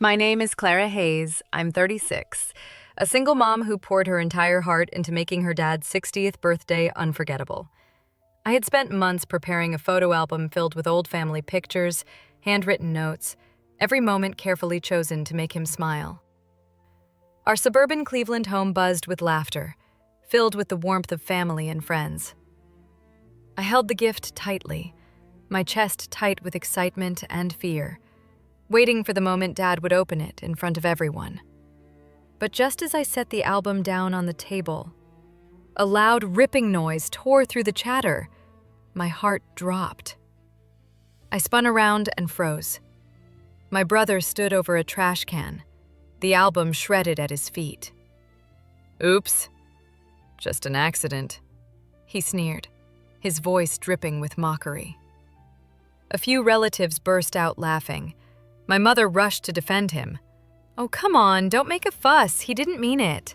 My name is Clara Hayes. I'm 36, a single mom who poured her entire heart into making her dad's 60th birthday unforgettable. I had spent months preparing a photo album filled with old family pictures, handwritten notes, every moment carefully chosen to make him smile. Our suburban Cleveland home buzzed with laughter, filled with the warmth of family and friends. I held the gift tightly, my chest tight with excitement and fear, waiting for the moment Dad would open it in front of everyone. But just as I set the album down on the table, a loud ripping noise tore through the chatter. My heart dropped. I spun around and froze. My brother stood over a trash can, the album shredded at his feet. "Oops, just an accident," he sneered, his voice dripping with mockery. A few relatives burst out laughing. My mother rushed to defend him. "Oh, come on, don't make a fuss. He didn't mean it."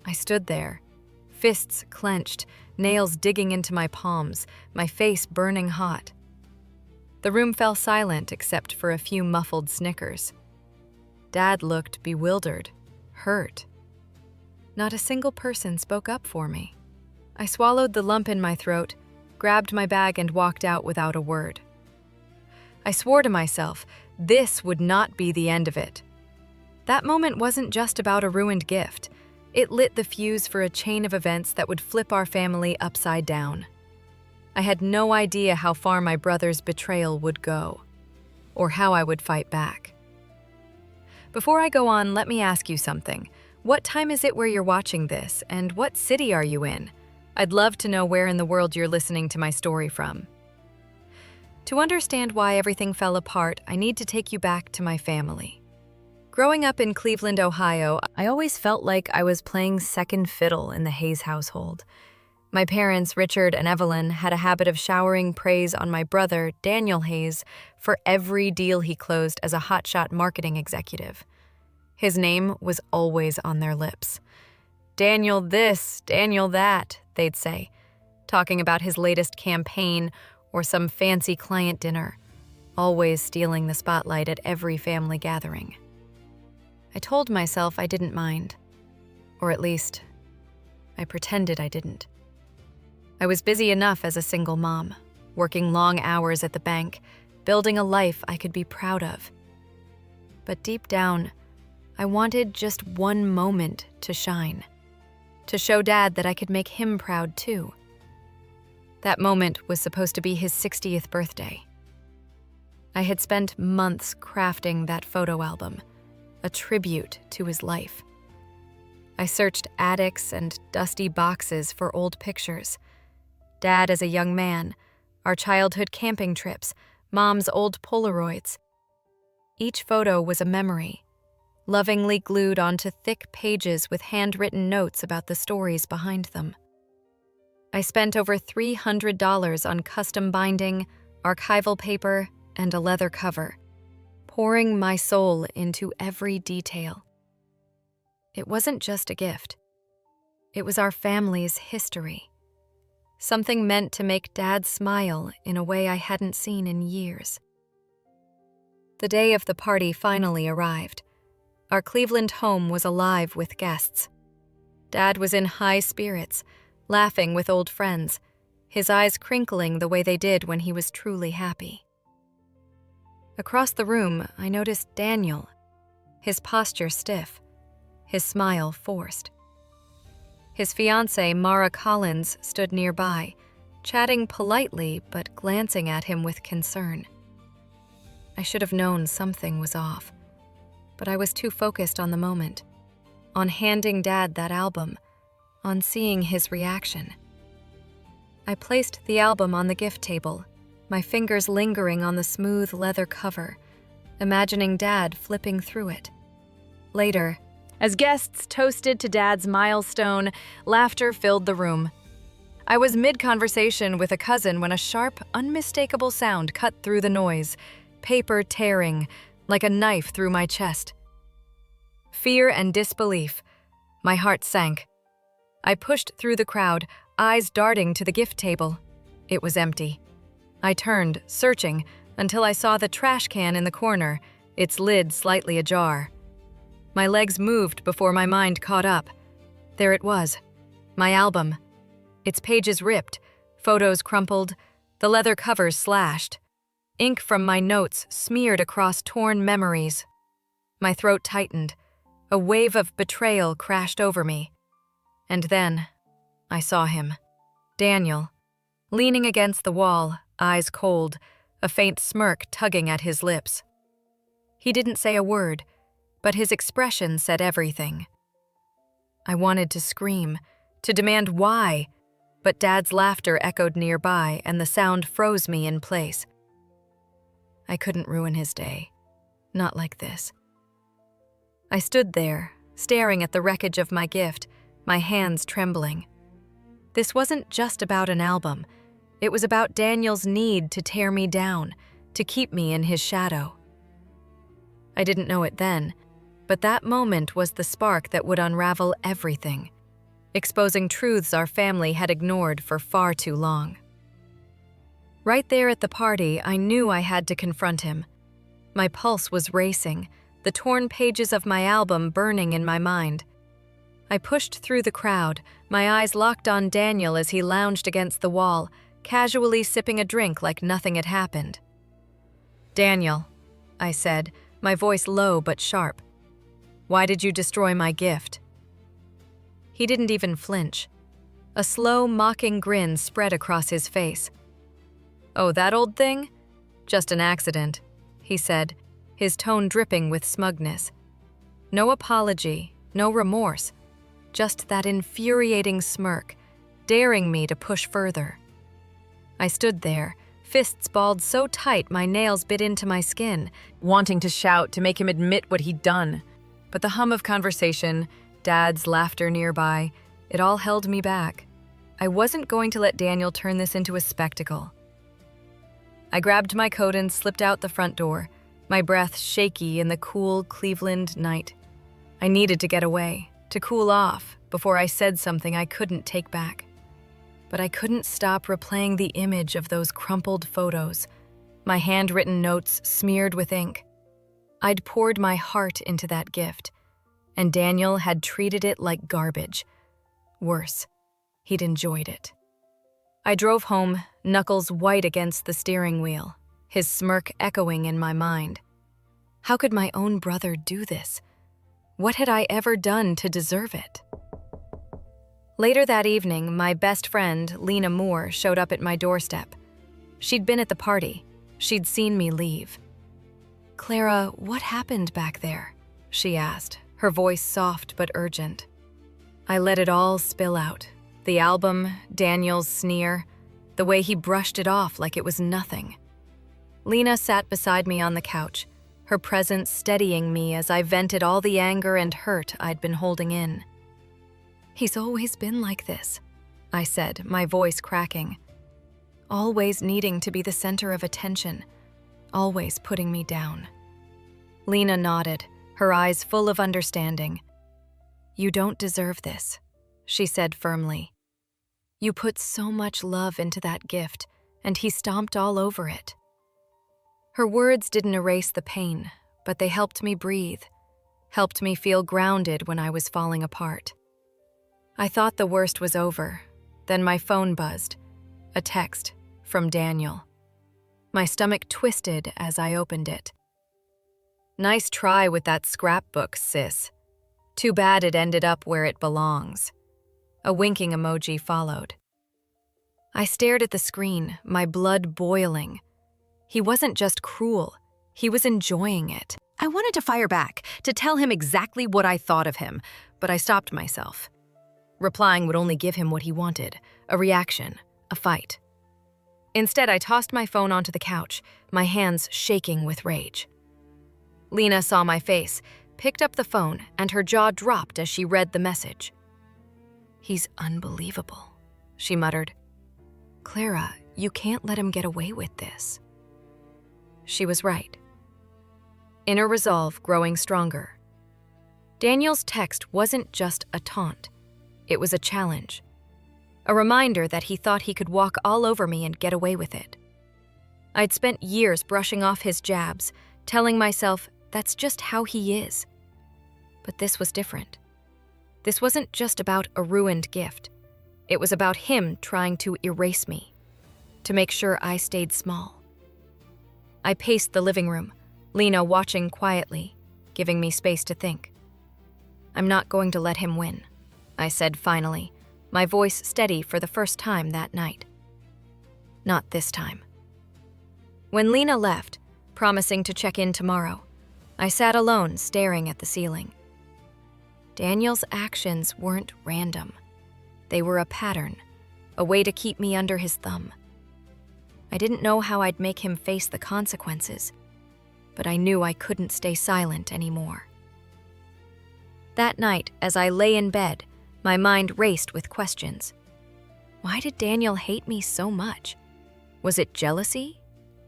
I stood there, fists clenched, nails digging into my palms, my face burning hot. The room fell silent except for a few muffled snickers. Dad looked bewildered, hurt. Not a single person spoke up for me. I swallowed the lump in my throat, grabbed my bag, and walked out without a word. I swore to myself, this would not be the end of it. That moment wasn't just about a ruined gift. It lit the fuse for a chain of events that would flip our family upside down. I had no idea how far my brother's betrayal would go, or how I would fight back. Before I go on, let me ask you something. What time is it where you're watching this, and what city are you in? I'd love to know where in the world you're listening to my story from. To understand why everything fell apart, I need to take you back to my family. Growing up in Cleveland, Ohio, I always felt like I was playing second fiddle in the Hayes household. My parents, Richard and Evelyn, had a habit of showering praise on my brother, Daniel Hayes, for every deal he closed as a hotshot marketing executive. His name was always on their lips. "Daniel this, Daniel that," they'd say, talking about his latest campaign or some fancy client dinner, always stealing the spotlight at every family gathering. I told myself I didn't mind, or at least, I pretended I didn't. I was busy enough as a single mom, working long hours at the bank, building a life I could be proud of. But deep down, I wanted just one moment to shine, to show Dad that I could make him proud too. That moment was supposed to be his 60th birthday. I had spent months crafting that photo album, a tribute to his life. I searched attics and dusty boxes for old pictures. Dad as a young man, our childhood camping trips, Mom's old Polaroids. Each photo was a memory, lovingly glued onto thick pages with handwritten notes about the stories behind them. I spent over $300 on custom binding, archival paper, and a leather cover, pouring my soul into every detail. It wasn't just a gift. It was our family's history. Something meant to make Dad smile in a way I hadn't seen in years. The day of the party finally arrived. Our Cleveland home was alive with guests. Dad was in high spirits, laughing with old friends, his eyes crinkling the way they did when he was truly happy. Across the room, I noticed Daniel, his posture stiff, his smile forced. His fiancée, Mara Collins, stood nearby, chatting politely but glancing at him with concern. I should have known something was off, but I was too focused on the moment, on handing Dad that album, on seeing his reaction. I placed the album on the gift table, my fingers lingering on the smooth leather cover, imagining Dad flipping through it. Later, as guests toasted to Dad's milestone, laughter filled the room. I was mid-conversation with a cousin when a sharp, unmistakable sound cut through the noise, paper tearing like a knife through my chest. Fear and disbelief. My heart sank. I pushed through the crowd, eyes darting to the gift table. It was empty. I turned, searching, until I saw the trash can in the corner its lid slightly ajar. My legs moved before my mind caught up. There it was, my album. Its pages ripped, photos crumpled, the leather covers slashed. Ink from my notes smeared across torn memories. My throat tightened. A wave of betrayal crashed over me. And then, I saw him. Daniel, leaning against the wall, eyes cold, a faint smirk tugging at his lips. He didn't say a word, but his expression said everything. I wanted to scream, to demand why, but Dad's laughter echoed nearby and the sound froze me in place. I couldn't ruin his day. Not like this. I stood there, staring at the wreckage of my gift, my hands trembling. This wasn't just about an album. It was about Daniel's need to tear me down, to keep me in his shadow. I didn't know it then, but that moment was the spark that would unravel everything, exposing truths our family had ignored for far too long. Right there at the party, I knew I had to confront him. My pulse was racing, the torn pages of my album burning in my mind. I pushed through the crowd, my eyes locked on Daniel as he lounged against the wall, casually sipping a drink like nothing had happened. "Daniel," I said, my voice low but sharp. "Why did you destroy my gift?" He didn't even flinch. A slow, mocking grin spread across his face. "Oh, that old thing? Just an accident," he said, his tone dripping with smugness. No apology, no remorse, just that infuriating smirk, daring me to push further. I stood there, fists balled so tight my nails bit into my skin, wanting to shout to make him admit what he'd done. But the hum of conversation, Dad's laughter nearby, it all held me back. I wasn't going to let Daniel turn this into a spectacle. I grabbed my coat and slipped out the front door, my breath shaky in the cool Cleveland night. I needed to get away, to cool off, before I said something I couldn't take back. But I couldn't stop replaying the image of those crumpled photos, my handwritten notes smeared with ink. I'd poured my heart into that gift, and Daniel had treated it like garbage. Worse, he'd enjoyed it. I drove home, knuckles white against the steering wheel, his smirk echoing in my mind. How could my own brother do this? What had I ever done to deserve it? Later that evening, my best friend, Lena Moore, showed up at my doorstep. She'd been at the party. She'd seen me leave. "Clara, what happened back there?" she asked, her voice soft but urgent. I let it all spill out. The album, Daniel's sneer, the way he brushed it off like it was nothing. Lena sat beside me on the couch, her presence steadying me as I vented all the anger and hurt I'd been holding in. "He's always been like this," I said, my voice cracking. "Always needing to be the center of attention, always putting me down." Lena nodded, her eyes full of understanding. "You don't deserve this," she said firmly. "You put so much love into that gift, and he stomped all over it." Her words didn't erase the pain, but they helped me breathe, helped me feel grounded when I was falling apart. I thought the worst was over. Then my phone buzzed. A text from Daniel. My stomach twisted as I opened it. "Nice try with that scrapbook, sis. Too bad it ended up where it belongs." A winking emoji followed. I stared at the screen, my blood boiling. He wasn't just cruel, he was enjoying it. I wanted to fire back, to tell him exactly what I thought of him, but I stopped myself. Replying would only give him what he wanted, a reaction, a fight. Instead, I tossed my phone onto the couch, my hands shaking with rage. Lena saw my face, picked up the phone, and her jaw dropped as she read the message. "He's unbelievable," she muttered. "Clara, you can't let him get away with this." She was right. Inner resolve growing stronger. Daniel's text wasn't just a taunt. It was a challenge. A reminder that he thought he could walk all over me and get away with it. I'd spent years brushing off his jabs, telling myself, That's just how he is. But this was different. This wasn't just about a ruined gift. It was about him trying to erase me, to make sure I stayed small. I paced the living room, Lena watching quietly, giving me space to think. I'm not going to let him win, I said finally, my voice steady for the first time that night. Not this time. When Lena left, promising to check in tomorrow, I sat alone staring at the ceiling. Daniel's actions weren't random. They were a pattern, a way to keep me under his thumb. I didn't know how I'd make him face the consequences, but I knew I couldn't stay silent anymore. That night, as I lay in bed, my mind raced with questions. Why did Daniel hate me so much? Was it jealousy,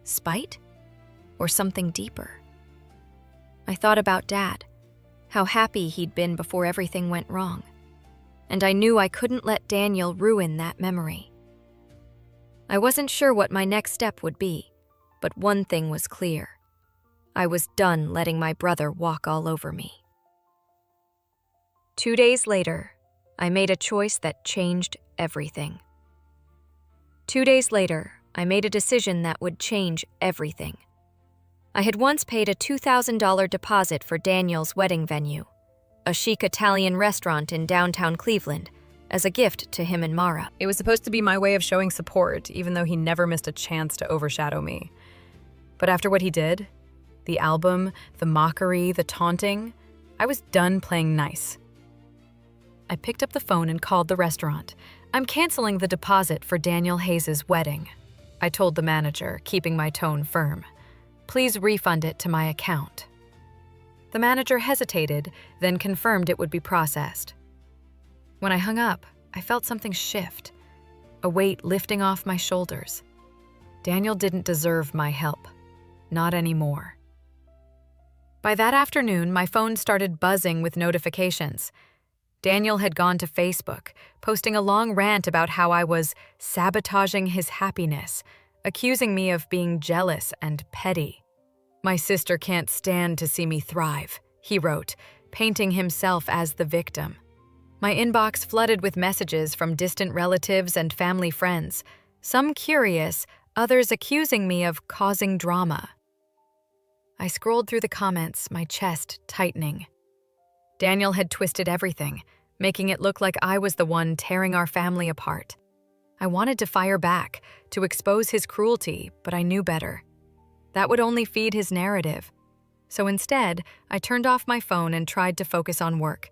spite, or something deeper? I thought about Dad, how happy he'd been before everything went wrong, and I knew I couldn't let Daniel ruin that memory. I wasn't sure what my next step would be, but one thing was clear. I was done letting my brother walk all over me. 2 days later, I made a choice that changed everything. 2 days later, I made a decision that would change everything. I had once paid a $2,000 deposit for Daniel's wedding venue, a chic Italian restaurant in downtown Cleveland, as a gift to him and Mara. It was supposed to be my way of showing support, even though he never missed a chance to overshadow me. But after what he did, the album, the mockery, the taunting, I was done playing nice. I picked up the phone and called the restaurant. I'm canceling the deposit for Daniel Hayes' wedding, I told the manager, keeping my tone firm. Please refund it to my account. The manager hesitated, then confirmed it would be processed. When I hung up, I felt something shift, a weight lifting off my shoulders. Daniel didn't deserve my help, not anymore. By that afternoon, my phone started buzzing with notifications. Daniel had gone to Facebook, posting a long rant about how I was sabotaging his happiness, accusing me of being jealous and petty. My sister can't stand to see me thrive, he wrote, painting himself as the victim. My inbox flooded with messages from distant relatives and family friends, some curious, others accusing me of causing drama. I scrolled through the comments, my chest tightening. Daniel had twisted everything, making it look like I was the one tearing our family apart. I wanted to fire back, to expose his cruelty, but I knew better. That would only feed his narrative. So instead, I turned off my phone and tried to focus on work,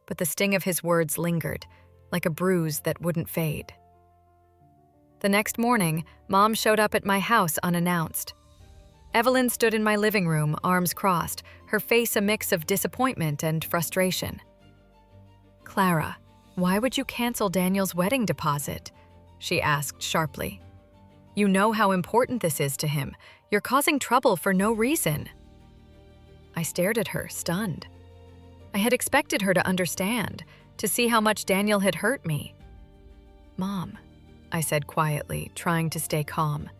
but the sting of his words lingered, like a bruise that wouldn't fade. The next morning, Mom showed up at my house unannounced. Evelyn stood in my living room, arms crossed, her face a mix of disappointment and frustration. Clara, why would you cancel Daniel's wedding deposit? She asked sharply. You know how important this is to him. You're causing trouble for no reason. I stared at her, stunned. I had expected her to understand, to see how much Daniel had hurt me. Mom, I said quietly, trying to stay calm.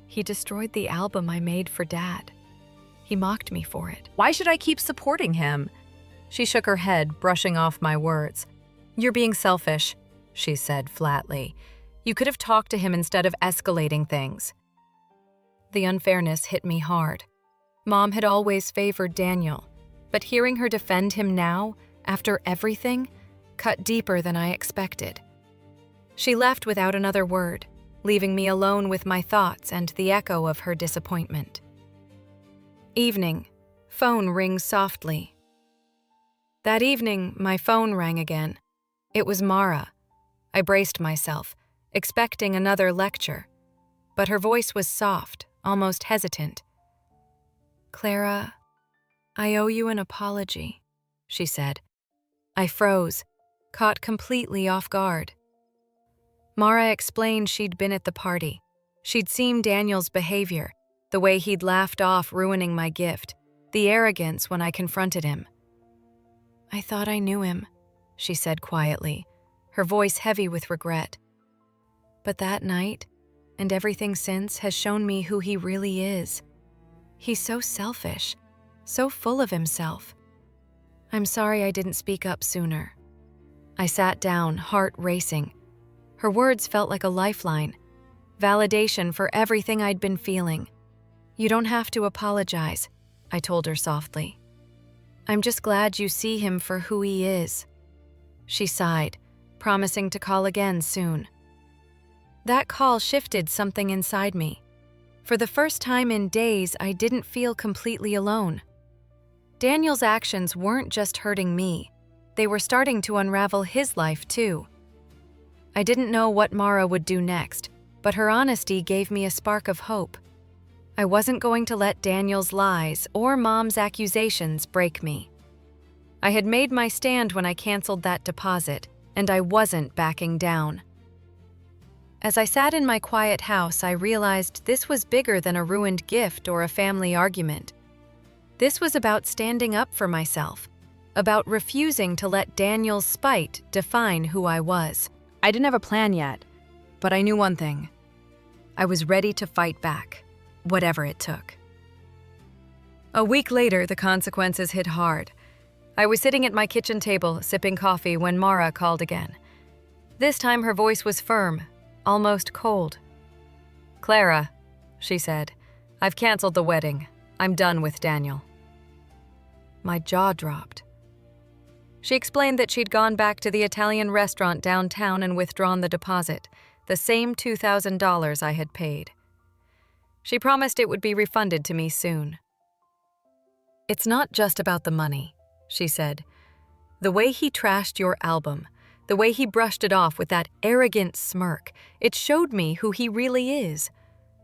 He destroyed the album I made for Dad. He mocked me for it. Why should I keep supporting him? She shook her head, brushing off my words. You're being selfish, she said flatly. You could have talked to him instead of escalating things. The unfairness hit me hard. Mom had always favored Daniel, but hearing her defend him now, after everything, cut deeper than I expected. She left without another word, leaving me alone with my thoughts and the echo of her disappointment. Evening. Phone rings softly. That evening, my phone rang again. It was Mara. I braced myself, expecting another lecture, but her voice was soft, almost hesitant. Clara, I owe you an apology, she said. I froze, caught completely off guard. Mara explained she'd been at the party. She'd seen Daniel's behavior, the way he'd laughed off ruining my gift, the arrogance when I confronted him. I thought I knew him, she said quietly, her voice heavy with regret. But that night, and everything since, has shown me who he really is. He's so selfish, so full of himself. I'm sorry I didn't speak up sooner. I sat down, heart racing. Her words felt like a lifeline, validation for everything I'd been feeling. You don't have to apologize, I told her softly. I'm just glad you see him for who he is. She sighed, promising to call again soon. That call shifted something inside me. For the first time in days, I didn't feel completely alone. Daniel's actions weren't just hurting me. They were starting to unravel his life too. I didn't know what Mara would do next, but her honesty gave me a spark of hope. I wasn't going to let Daniel's lies or Mom's accusations break me. I had made my stand when I canceled that deposit, and I wasn't backing down. As I sat in my quiet house, I realized this was bigger than a ruined gift or a family argument. This was about standing up for myself, about refusing to let Daniel's spite define who I was. I didn't have a plan yet, but I knew one thing. I was ready to fight back, whatever it took. A week later, the consequences hit hard. I was sitting at my kitchen table, sipping coffee, when Mara called again. This time her voice was firm, almost cold. "Clara," she said, "I've canceled the wedding. I'm done with Daniel." My jaw dropped. She explained that she'd gone back to the Italian restaurant downtown and withdrawn the deposit, the same $2,000 I had paid. She promised it would be refunded to me soon. "It's not just about the money," she said. "The way he trashed your album, the way he brushed it off with that arrogant smirk, it showed me who he really is.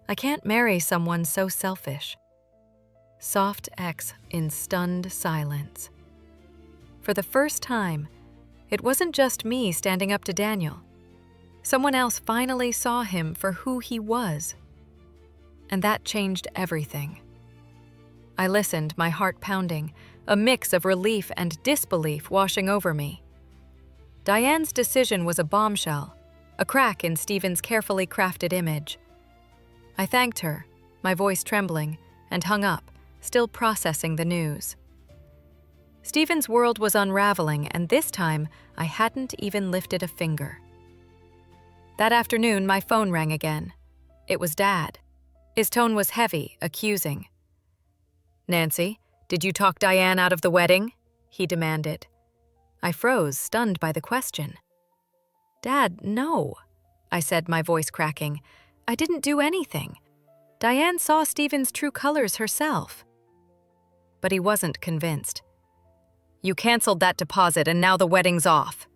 I can't marry someone so selfish." Soft X in stunned silence. For the first time, it wasn't just me standing up to Daniel. Someone else finally saw him for who he was. And that changed everything. I listened, my heart pounding, a mix of relief and disbelief washing over me. Diane's decision was a bombshell, a crack in Stephen's carefully crafted image. I thanked her, my voice trembling, and hung up, still processing the news. Stephen's world was unraveling, and this time I hadn't even lifted a finger. That afternoon, my phone rang again. It was Dad. His tone was heavy, accusing. "Nancy, did you talk Diane out of the wedding?" he demanded. I froze, stunned by the question. "Dad, no," I said, my voice cracking. "I didn't do anything. Diane saw Stephen's true colors herself." But he wasn't convinced. "You canceled that deposit and now the wedding's off,"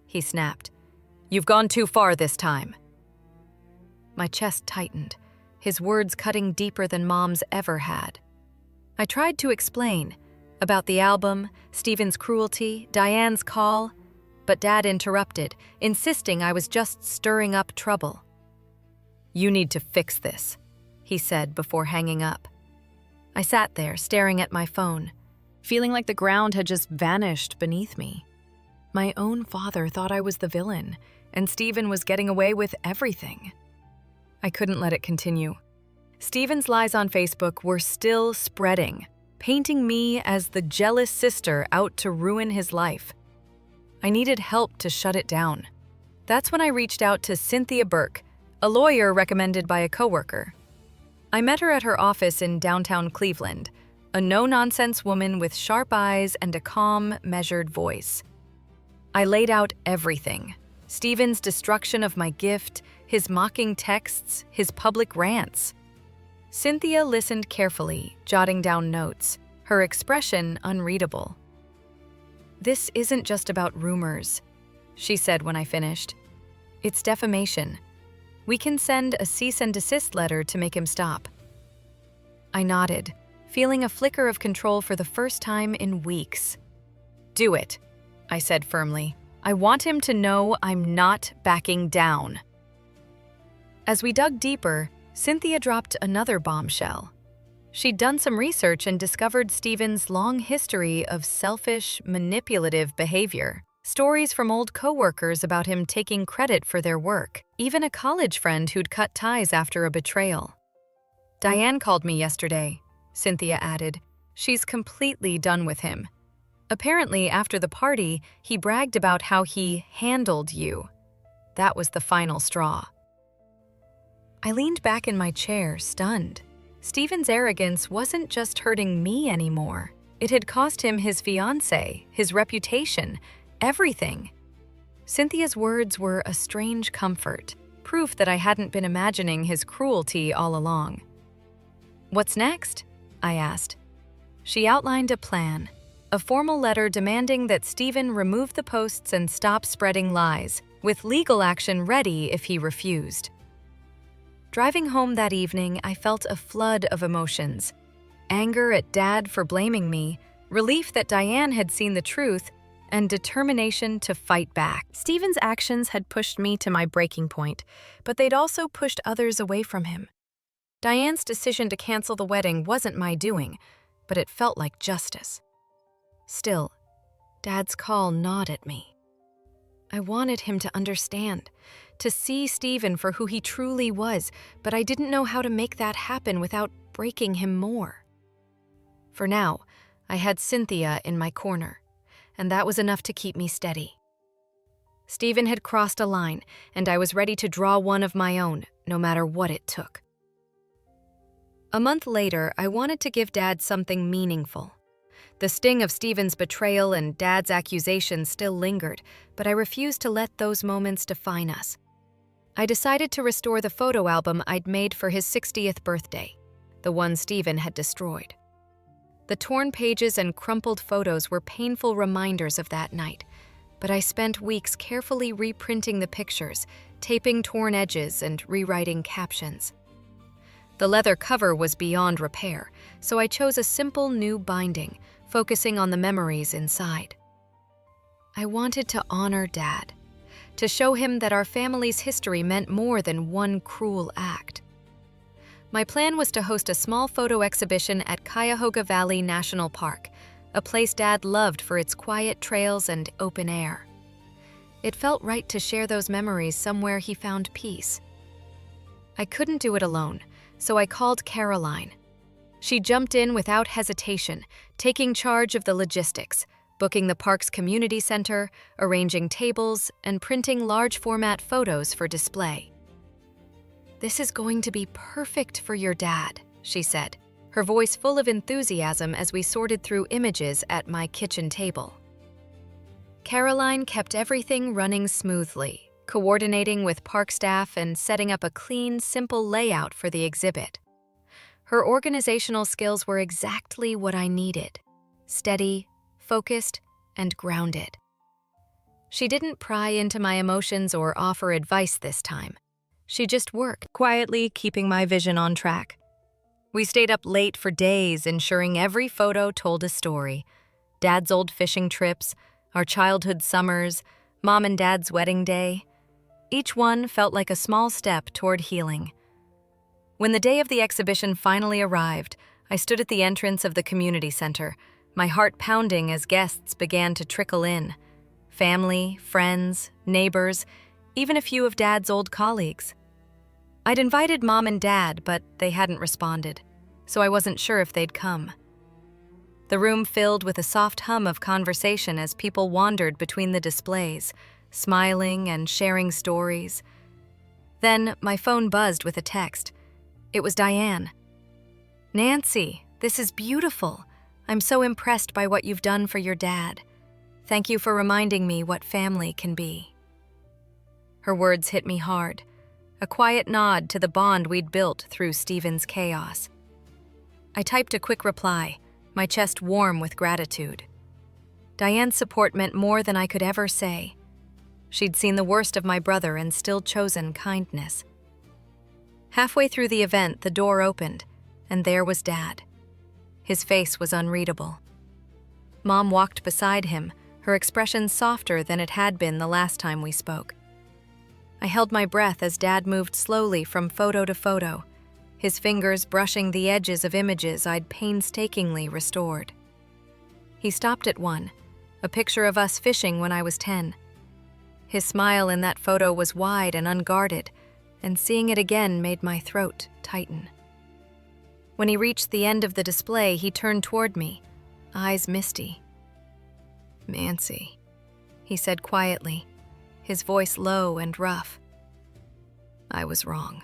he snapped. "You've gone too far this time." My chest tightened, his words cutting deeper than Mom's ever had. I tried to explain about the album, Stephen's cruelty, Diane's call, but Dad interrupted, insisting I was just stirring up trouble. "You need to fix this," he said before hanging up. I sat there, staring at my phone, feeling like the ground had just vanished beneath me. My own father thought I was the villain, and Stephen was getting away with everything. I couldn't let it continue. Stephen's lies on Facebook were still spreading, painting me as the jealous sister out to ruin his life. I needed help to shut it down. That's when I reached out to Cynthia Burke, a lawyer recommended by a coworker. I met her at her office in downtown Cleveland, a no-nonsense woman with sharp eyes and a calm, measured voice. I laid out everything: Stephen's destruction of my gift, his mocking texts, his public rants. Cynthia listened carefully, jotting down notes, her expression unreadable. "This isn't just about rumors," she said when I finished. "It's defamation. We can send a cease and desist letter to make him stop." I nodded, feeling a flicker of control for the first time in weeks. "Do it," I said firmly. "I want him to know I'm not backing down." As we dug deeper, Cynthia dropped another bombshell. She'd done some research and discovered Stephen's long history of selfish, manipulative behavior. Stories from old coworkers about him taking credit for their work, even a college friend who'd cut ties after a betrayal. "Diane called me yesterday," Cynthia added. She's completely done with him. Apparently, after the party, he bragged about how he handled you. That was the final straw. I leaned back in my chair, stunned. Stephen's arrogance wasn't just hurting me anymore. It had cost him his fiancée, his reputation, everything. Cynthia's words were a strange comfort, proof that I hadn't been imagining his cruelty all along. "What's next?" I asked. She outlined a plan, a formal letter demanding that Stephen remove the posts and stop spreading lies, with legal action ready if he refused. Driving home that evening, I felt a flood of emotions. Anger at Dad for blaming me, relief that Diane had seen the truth, and determination to fight back. Stephen's actions had pushed me to my breaking point, but they'd also pushed others away from him. Diane's decision to cancel the wedding wasn't my doing, but it felt like justice. Still, Dad's call gnawed at me. I wanted him to understand, to see Stephen for who he truly was, but I didn't know how to make that happen without breaking him more. For now, I had Cynthia in my corner, and that was enough to keep me steady. Stephen had crossed a line, and I was ready to draw one of my own, no matter what it took. A month later, I wanted to give Dad something meaningful. The sting of Stephen's betrayal and Dad's accusations still lingered, but I refused to let those moments define us. I decided to restore the photo album I'd made for his 60th birthday, the one Stephen had destroyed. The torn pages and crumpled photos were painful reminders of that night, but I spent weeks carefully reprinting the pictures, taping torn edges and rewriting captions. The leather cover was beyond repair, so I chose a simple new binding, focusing on the memories inside. I wanted to honor Dad, to show him that our family's history meant more than one cruel act. My plan was to host a small photo exhibition at Cuyahoga Valley National Park, a place Dad loved for its quiet trails and open air. It felt right to share those memories somewhere he found peace. I couldn't do it alone, so I called Caroline. She jumped in without hesitation, taking charge of the logistics, booking the park's community center, arranging tables, and printing large-format photos for display. "This is going to be perfect for your dad," she said, her voice full of enthusiasm as we sorted through images at my kitchen table. Caroline kept everything running smoothly, coordinating with park staff and setting up a clean, simple layout for the exhibit. Her organizational skills were exactly what I needed: steady, focused, and grounded. She didn't pry into my emotions or offer advice this time. She just worked, quietly keeping my vision on track. We stayed up late for days, ensuring every photo told a story. Dad's old fishing trips, our childhood summers, Mom and Dad's wedding day. Each one felt like a small step toward healing. When the day of the exhibition finally arrived, I stood at the entrance of the community center, my heart pounding as guests began to trickle in. Family, friends, neighbors, even a few of Dad's old colleagues. I'd invited Mom and Dad, but they hadn't responded, so I wasn't sure if they'd come. The room filled with a soft hum of conversation as people wandered between the displays, smiling and sharing stories. Then my phone buzzed with a text. It was Diane. "Nancy, this is beautiful. I'm so impressed by what you've done for your dad. Thank you for reminding me what family can be." Her words hit me hard, a quiet nod to the bond we'd built through Stephen's chaos. I typed a quick reply, my chest warm with gratitude. Diane's support meant more than I could ever say. She'd seen the worst of my brother and still chosen kindness. Halfway through the event, the door opened, and there was Dad. His face was unreadable. Mom walked beside him, her expression softer than it had been the last time we spoke. I held my breath as Dad moved slowly from photo to photo, his fingers brushing the edges of images I'd painstakingly restored. He stopped at one, a picture of us fishing when I was 10. His smile in that photo was wide and unguarded, and seeing it again made my throat tighten. When he reached the end of the display, he turned toward me, eyes misty. "Nancy," he said quietly, his voice low and rough. "I was wrong.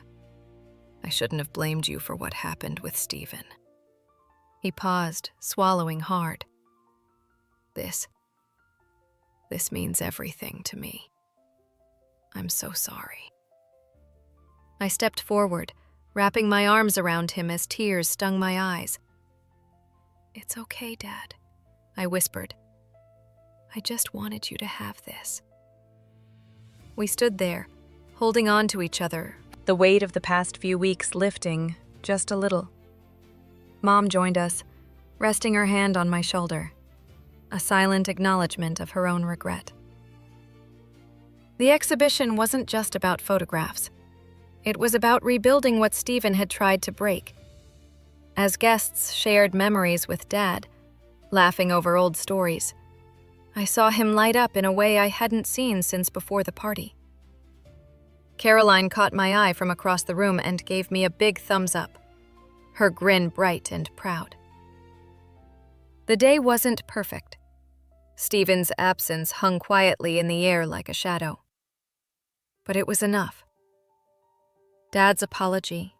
I shouldn't have blamed you for what happened with Stephen." He paused, swallowing hard. This means everything to me. I'm so sorry." I stepped forward, wrapping my arms around him as tears stung my eyes. "It's okay, Dad," I whispered. "I just wanted you to have this." We stood there, holding on to each other, the weight of the past few weeks lifting just a little. Mom joined us, resting her hand on my shoulder, a silent acknowledgement of her own regret. The exhibition wasn't just about photographs. It was about rebuilding what Stephen had tried to break. As guests shared memories with Dad, laughing over old stories, I saw him light up in a way I hadn't seen since before the party. Caroline caught my eye from across the room and gave me a big thumbs up, her grin bright and proud. The day wasn't perfect. Stephen's absence hung quietly in the air like a shadow. But it was enough. Dad's apology,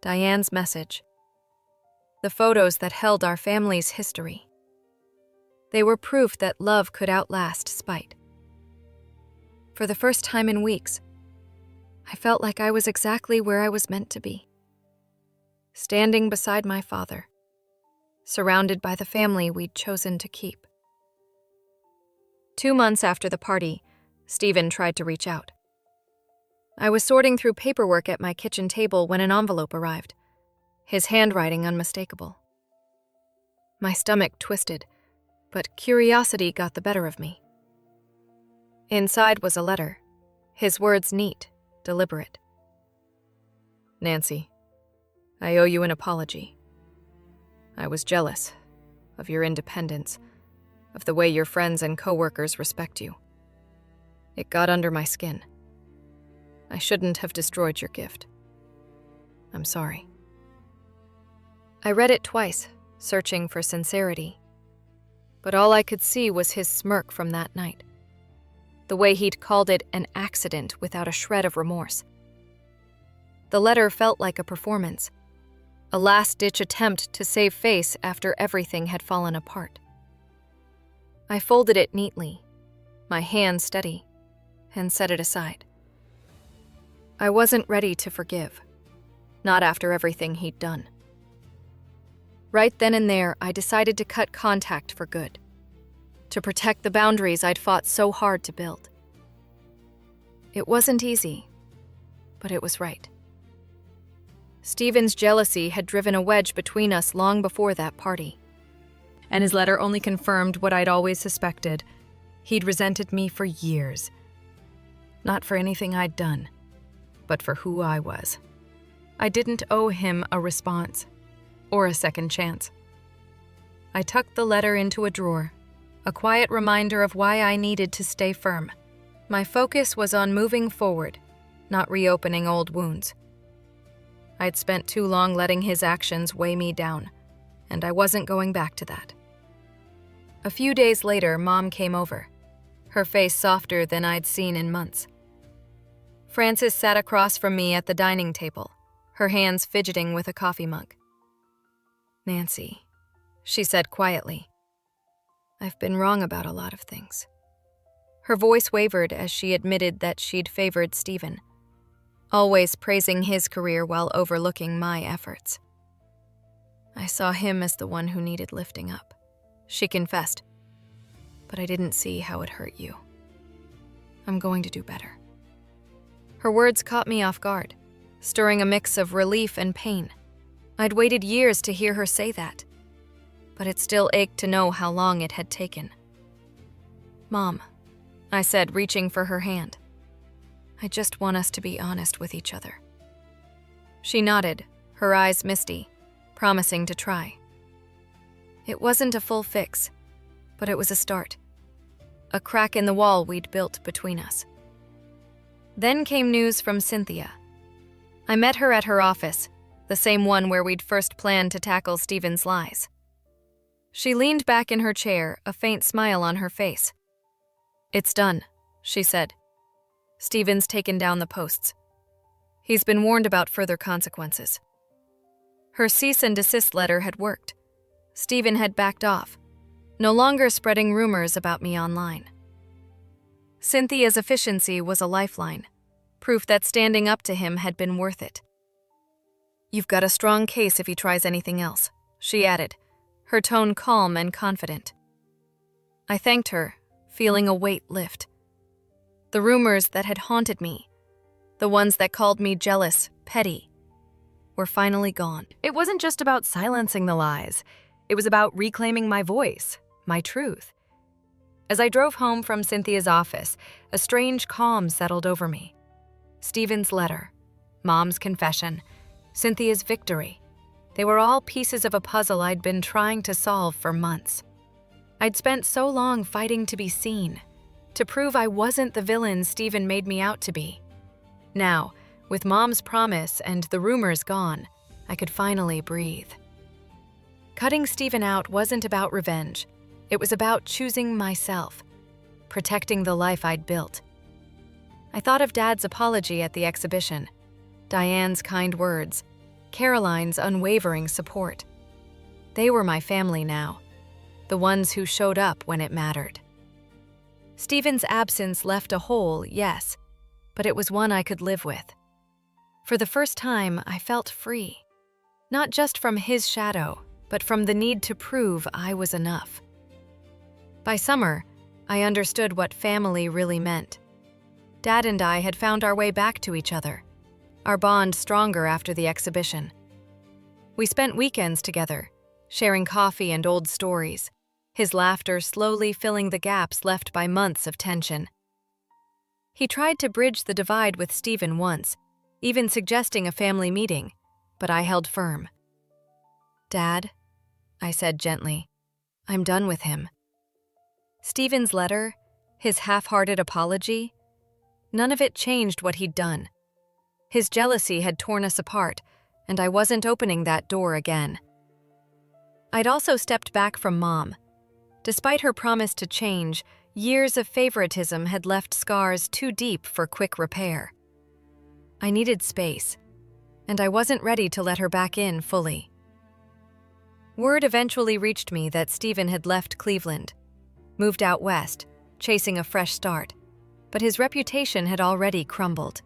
Diane's message, the photos that held our family's history. They were proof that love could outlast spite. For the first time in weeks, I felt like I was exactly where I was meant to be. Standing beside my father, surrounded by the family we'd chosen to keep. 2 months after the party, Stephen tried to reach out. I was sorting through paperwork at my kitchen table when an envelope arrived, his handwriting unmistakable. My stomach twisted, but curiosity got the better of me. Inside was a letter, his words neat, deliberate. "Nancy, I owe you an apology. I was jealous of your independence, of the way your friends and coworkers respect you. It got under my skin. I shouldn't have destroyed your gift. I'm sorry." I read it twice, searching for sincerity. But all I could see was his smirk from that night. The way he'd called it an accident without a shred of remorse. The letter felt like a performance, a last-ditch attempt to save face after everything had fallen apart. I folded it neatly, my hand steady, and set it aside. I wasn't ready to forgive, not after everything he'd done. Right then and there, I decided to cut contact for good, to protect the boundaries I'd fought so hard to build. It wasn't easy, but it was right. Stephen's jealousy had driven a wedge between us long before that party. And his letter only confirmed what I'd always suspected. He'd resented me for years. Not for anything I'd done, but for who I was. I didn't owe him a response, or a second chance. I tucked the letter into a drawer, a quiet reminder of why I needed to stay firm. My focus was on moving forward, not reopening old wounds. I'd spent too long letting his actions weigh me down, and I wasn't going back to that. A few days later, Mom came over, her face softer than I'd seen in months. Frances sat across from me at the dining table, her hands fidgeting with a coffee mug. "Nancy," she said quietly, "I've been wrong about a lot of things." Her voice wavered as she admitted that she'd favored Stephen, always praising his career while overlooking my efforts. "I saw him as the one who needed lifting up," she confessed, "but I didn't see how it hurt you. I'm going to do better." Her words caught me off guard, stirring a mix of relief and pain. I'd waited years to hear her say that, but it still ached to know how long it had taken. "Mom," I said, reaching for her hand, "I just want us to be honest with each other." She nodded, her eyes misty, promising to try. It wasn't a full fix, but it was a start, a crack in the wall we'd built between us. Then came news from Cynthia. I met her at her office, the same one where we'd first planned to tackle Stephen's lies. She leaned back in her chair, a faint smile on her face. "It's done," she said. "Stephen's taken down the posts. He's been warned about further consequences." Her cease and desist letter had worked. Stephen had backed off, no longer spreading rumors about me online. Cynthia's efficiency was a lifeline, proof that standing up to him had been worth it. "You've got a strong case if he tries anything else," she added, her tone calm and confident. I thanked her, feeling a weight lift. The rumors that had haunted me, the ones that called me jealous, petty, were finally gone. It wasn't just about silencing the lies. It was about reclaiming my voice, my truth. As I drove home from Cynthia's office, a strange calm settled over me. Stephen's letter, Mom's confession, Cynthia's victory. They were all pieces of a puzzle I'd been trying to solve for months. I'd spent so long fighting to be seen, to prove I wasn't the villain Stephen made me out to be. Now, with Mom's promise and the rumors gone, I could finally breathe. Cutting Stephen out wasn't about revenge. It was about choosing myself, protecting the life I'd built. I thought of Dad's apology at the exhibition, Diane's kind words, Caroline's unwavering support. They were my family now, the ones who showed up when it mattered. Stephen's absence left a hole, yes, but it was one I could live with. For the first time, I felt free, not just from his shadow, but from the need to prove I was enough. By summer, I understood what family really meant. Dad and I had found our way back to each other, our bond stronger after the exhibition. We spent weekends together, sharing coffee and old stories, his laughter slowly filling the gaps left by months of tension. He tried to bridge the divide with Stephen once, even suggesting a family meeting, but I held firm. "Dad," I said gently, "I'm done with him." Stephen's letter, his half-hearted apology, none of it changed what he'd done. His jealousy had torn us apart, and I wasn't opening that door again. I'd also stepped back from Mom. Despite her promise to change, years of favoritism had left scars too deep for quick repair. I needed space, and I wasn't ready to let her back in fully. Word eventually reached me that Stephen had left Cleveland, moved out west, chasing a fresh start, but his reputation had already crumbled.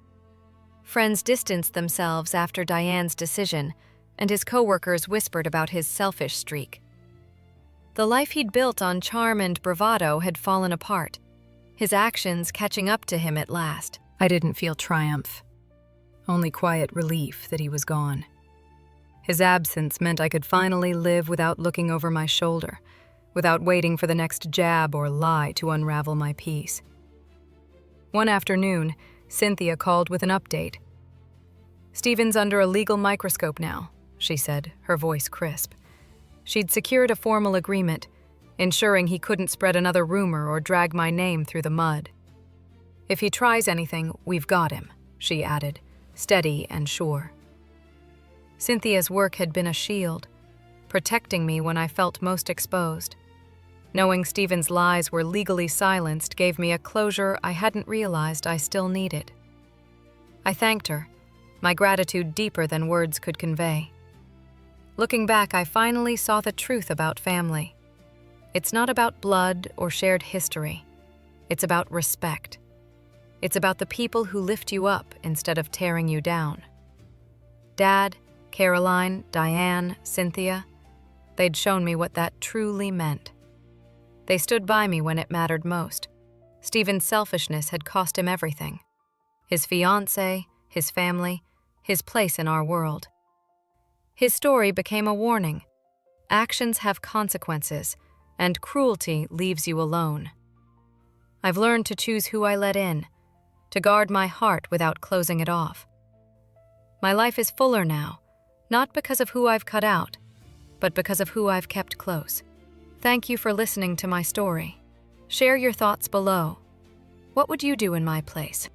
Friends distanced themselves after Diane's decision, and his coworkers whispered about his selfish streak. The life he'd built on charm and bravado had fallen apart, his actions catching up to him at last. I didn't feel triumph, only quiet relief that he was gone. His absence meant I could finally live without looking over my shoulder, without waiting for the next jab or lie to unravel my peace. One afternoon, Cynthia called with an update. "Stephen's under a legal microscope now," she said, her voice crisp. She'd secured a formal agreement, ensuring he couldn't spread another rumor or drag my name through the mud. "If he tries anything, we've got him," she added, steady and sure. Cynthia's work had been a shield, protecting me when I felt most exposed. Knowing Stephen's lies were legally silenced gave me a closure I hadn't realized I still needed. I thanked her, my gratitude deeper than words could convey. Looking back, I finally saw the truth about family. It's not about blood or shared history. It's about respect. It's about the people who lift you up instead of tearing you down. Dad, Caroline, Diane, Cynthia, they'd shown me what that truly meant. They stood by me when it mattered most. Stephen's selfishness had cost him everything. His fiancé, his family, his place in our world. His story became a warning. Actions have consequences, and cruelty leaves you alone. I've learned to choose who I let in, to guard my heart without closing it off. My life is fuller now, not because of who I've cut out, but because of who I've kept close. Thank you for listening to my story. Share your thoughts below. What would you do in my place?